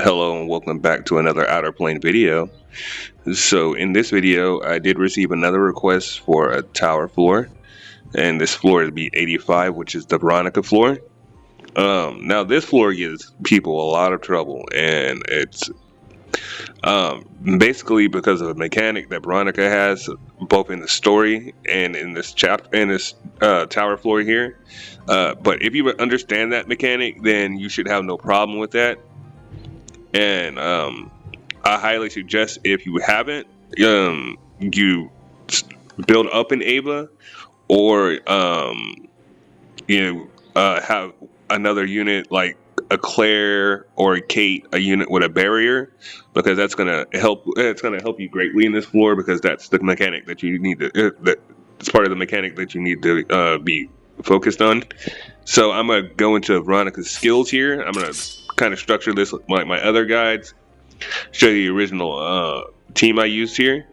Hello and welcome back to another Outerplane video. So in this video, I did receive another request for a tower floor, and this floor would be 85, which is the Veronica floor. Now this floor gives people a lot of trouble, and it's basically because of a mechanic that Veronica has, both in the story and in this tower floor here. But if you understand that mechanic, then you should have no problem with that. And I highly suggest, if you haven't, you build up an Ava, or have another unit like a Claire or a Kate, a unit with a barrier, because that's gonna help. It's gonna help you greatly in this floor, because that's the mechanic that you need to. That's part of the mechanic that you need to be focused on. So I'm gonna go into Veronica's skills here. I'm gonna kind of structure this like my other guides, show you the original team I used here.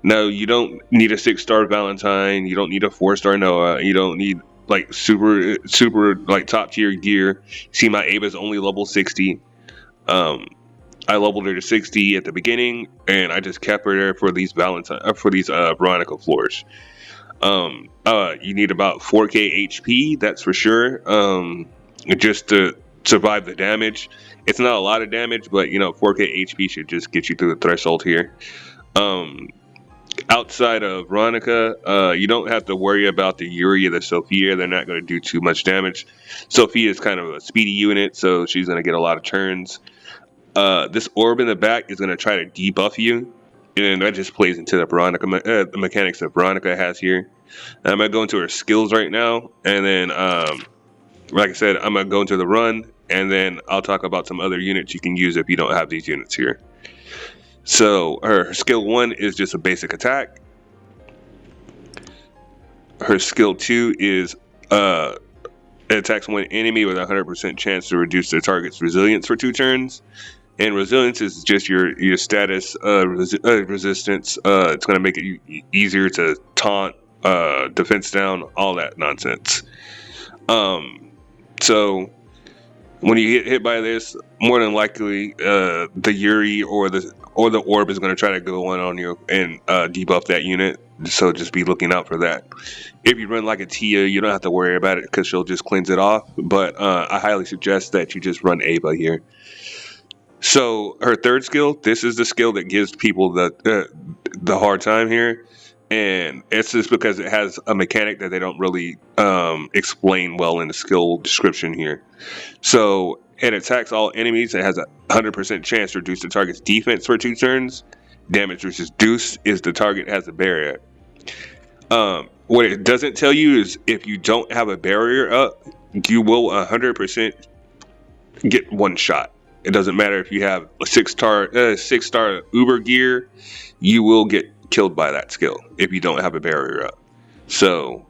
Now, you don't need a 6-star Valentine, you don't need a 4-star Noah, you don't need like super like top tier gear. See, my Ava is only level 60. I leveled her to 60 at the beginning, and I just kept her there for these Veronica floors. You need about 4k HP, that's for sure, just to survive the damage. It's not a lot of damage, but 4k HP should just get you through the threshold here. Outside of Veronica, you don't have to worry about the Yuri or the Sophia. They're not going to do too much damage. Sophia is kind of a speedy unit, so she's going to get a lot of turns. This orb in the back is going to try to debuff you, and that just plays into the mechanics that Veronica has here. I'm going to go into her skills right now, and then like I said, I'm going to go into the run, and then I'll talk about some other units you can use if you don't have these units here. So her skill 1 is just a basic attack. Her skill 2 is it attacks one enemy with a 100% chance to reduce their target's resilience for 2 turns. And resilience is just your status resistance. It's going to make it easier to taunt, defense down, all that nonsense. So when you get hit by this, more than likely the Yuri or the orb is going to try to go in on you and debuff that unit. So just be looking out for that. If you run like a Tia, you don't have to worry about it, because she'll just cleanse it off. But I highly suggest that you just run Ava here. So her third skill, this is the skill that gives people the hard time here. And it's just because it has a mechanic that they don't really explain well in the skill description here. So it attacks all enemies. It has a 100% chance to reduce the target's defense for 2 turns. Damage reduced is the target has a barrier. What it doesn't tell you is, if you don't have a barrier up, you will 100% get one shot. It doesn't matter if you have a 6-star Uber gear, you will get killed by that skill if you don't have a barrier up. So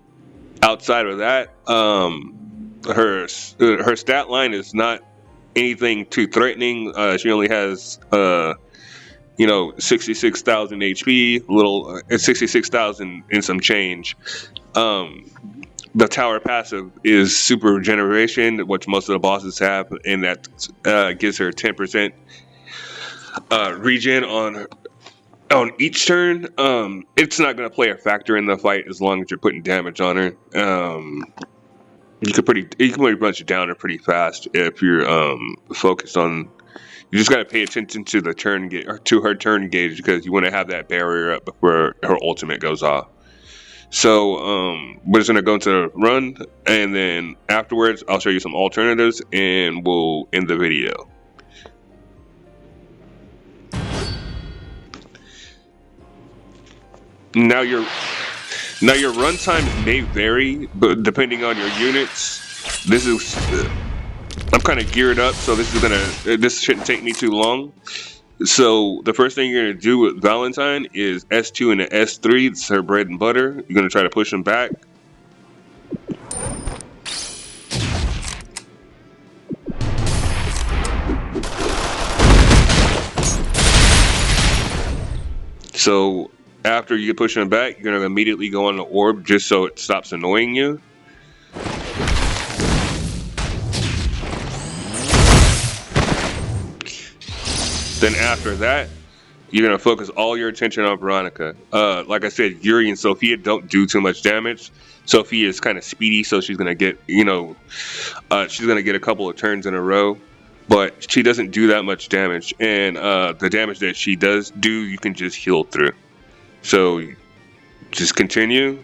outside of that, her stat line is not anything too threatening. She only has 66,000 HP, 66,000 and some change. The tower passive is super regeneration, which most of the bosses have, and that gives her 10% regen on each turn. It's not going to play a factor in the fight as long as you're putting damage on her. You can pretty bunch it down pretty fast if you're focused on. You just got to pay attention to the her turn gauge, because you want to have that barrier up before her ultimate goes off. So we're just going to go into the run, and then afterwards I'll show you some alternatives, and we'll end the video. Now your run times may vary, but depending on your units. This is I'm kind of geared up, so this shouldn't take me too long. So the first thing you're gonna do with Valentine is S2 and the S3. It's her bread and butter. You're gonna try to push them back. So after you push them back, you're gonna immediately go on the orb, just so it stops annoying you. Then after that, you're gonna focus all your attention on Veronica. Like I said, Yuri and Sophia don't do too much damage. Sophia is kind of speedy, so she's gonna get, she's gonna get a couple of turns in a row, but she doesn't do that much damage. And the damage that she does do, you can just heal through. So just continue.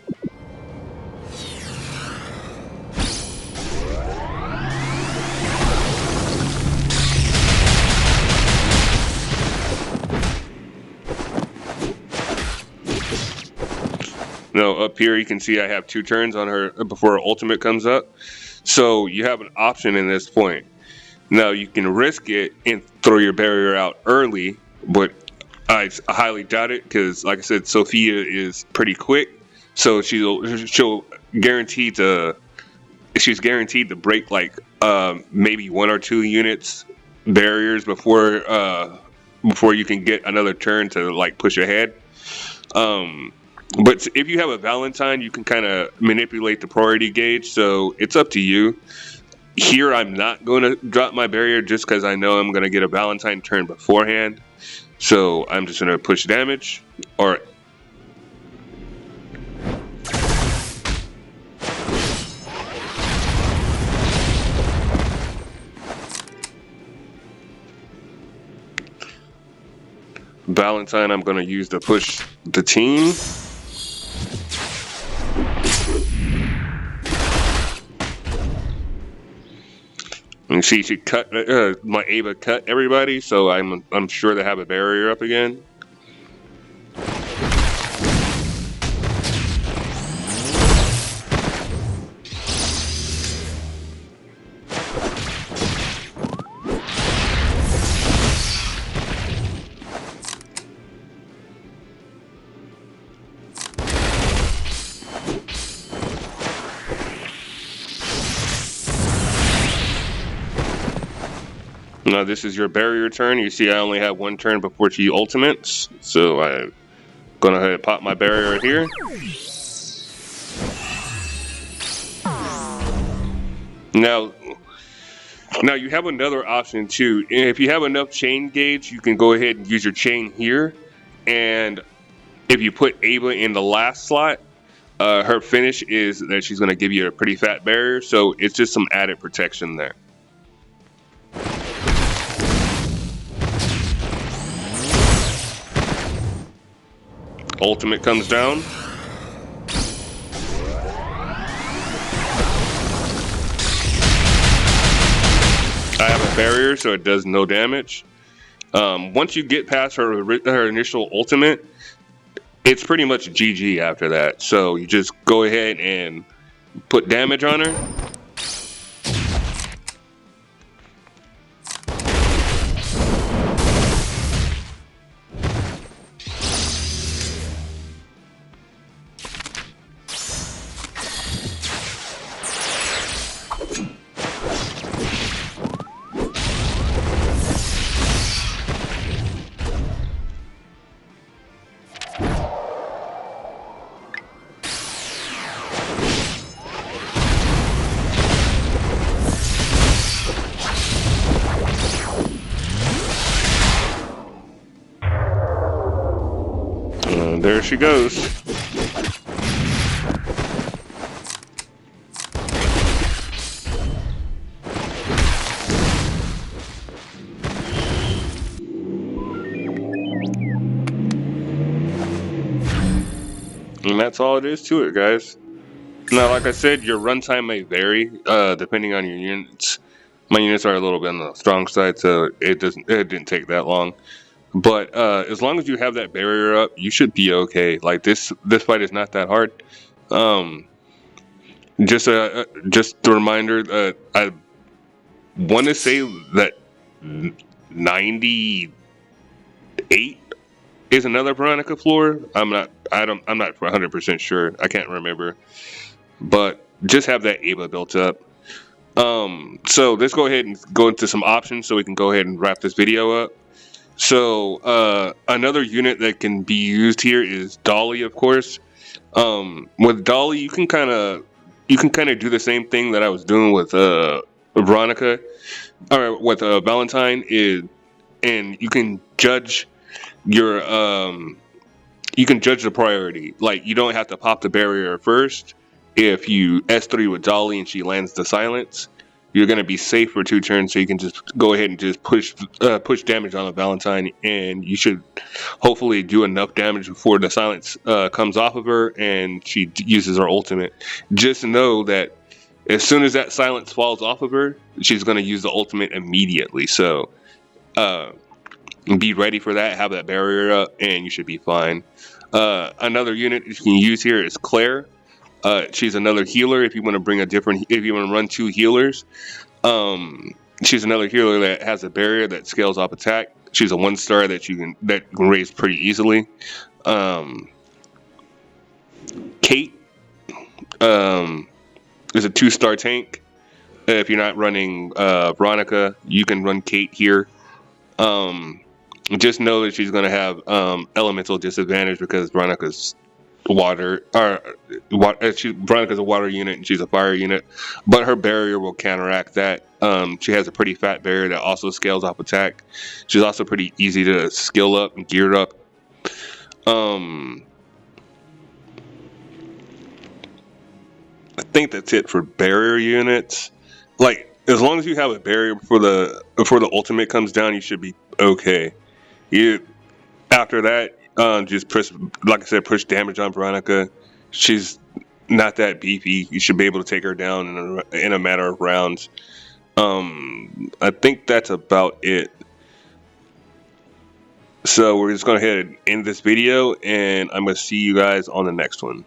Now up here you can see I have 2 turns on her before her ultimate comes up. So you have an option in this point. Now you can risk it and throw your barrier out early, but I highly doubt it because, like I said, Sophia is pretty quick, so she'll guarantee to she's guaranteed to break like maybe 1 or 2 units barriers before you can get another turn to like push ahead. But if you have a Valentine, you can kind of manipulate the priority gauge, so it's up to you. Here, I'm not going to drop my barrier just because I know I'm going to get a Valentine turn beforehand. So I'm just going to push damage. Or Valentine, I'm going to use to push the team. And see, she cut my Ava cut everybody, so I'm sure they have a barrier up again. Now this is your barrier turn. You see I only have 1 turn before she ultimates, so I'm gonna go ahead and pop my barrier here. Now you have another option too. If you have enough chain gauge, you can go ahead and use your chain here. And if you put Ava in the last slot, her finish is that she's gonna give you a pretty fat barrier, so it's just some added protection there. Ultimate comes down. I have a barrier, so it does no damage. Once you get past her initial ultimate, it's pretty much GG after that. So you just go ahead and put damage on her. There she goes. And that's all it is to it, guys. Now, like I said, your runtime may vary depending on your units. My units are a little bit on the strong side, so it didn't take that long. But as long as you have that barrier up, you should be okay. Like this fight is not that hard. Just a reminder. I want to say that 98 is another Veronica floor. I'm not 100% sure. I can't remember. But just have that Ava built up. So let's go ahead and go into some options so we can go ahead and wrap this video up. So another unit that can be used here is Dolly, of course. With Dolly, you can kind of do the same thing that I was doing with Veronica, or with Valentine. Is and you can judge your you can judge the priority. Like, you don't have to pop the barrier first. If you S3 with Dolly and she lands the silence, you're going to be safe for 2 turns, so you can just go ahead and just push damage on the Valentine, and you should hopefully do enough damage before the silence comes off of her and she uses her ultimate. Just know that as soon as that silence falls off of her, she's going to use the ultimate immediately. So be ready for that, have that barrier up, and you should be fine. Another unit you can use here is Claire. She's another healer. If you want to run 2 healers, she's another healer that has a barrier that scales off attack. She's a 1-star that you can raise pretty easily. Kate is a 2-star tank. If you're not running Veronica, you can run Kate here. Just know that she's going to have elemental disadvantage because Veronica's Veronica's a water unit and she's a fire unit, but her barrier will counteract that. She has a pretty fat barrier that also scales off attack. She's also pretty easy to skill up and gear up. I think that's it for barrier units. Like, as long as you have a barrier before the ultimate comes down, you should be okay. After that, just push, like I said, push damage on Veronica. She's not that beefy. You should be able to take her down in a matter of rounds. I think that's about it. So we're just going to go ahead and end this video, and I'm going to see you guys on the next one.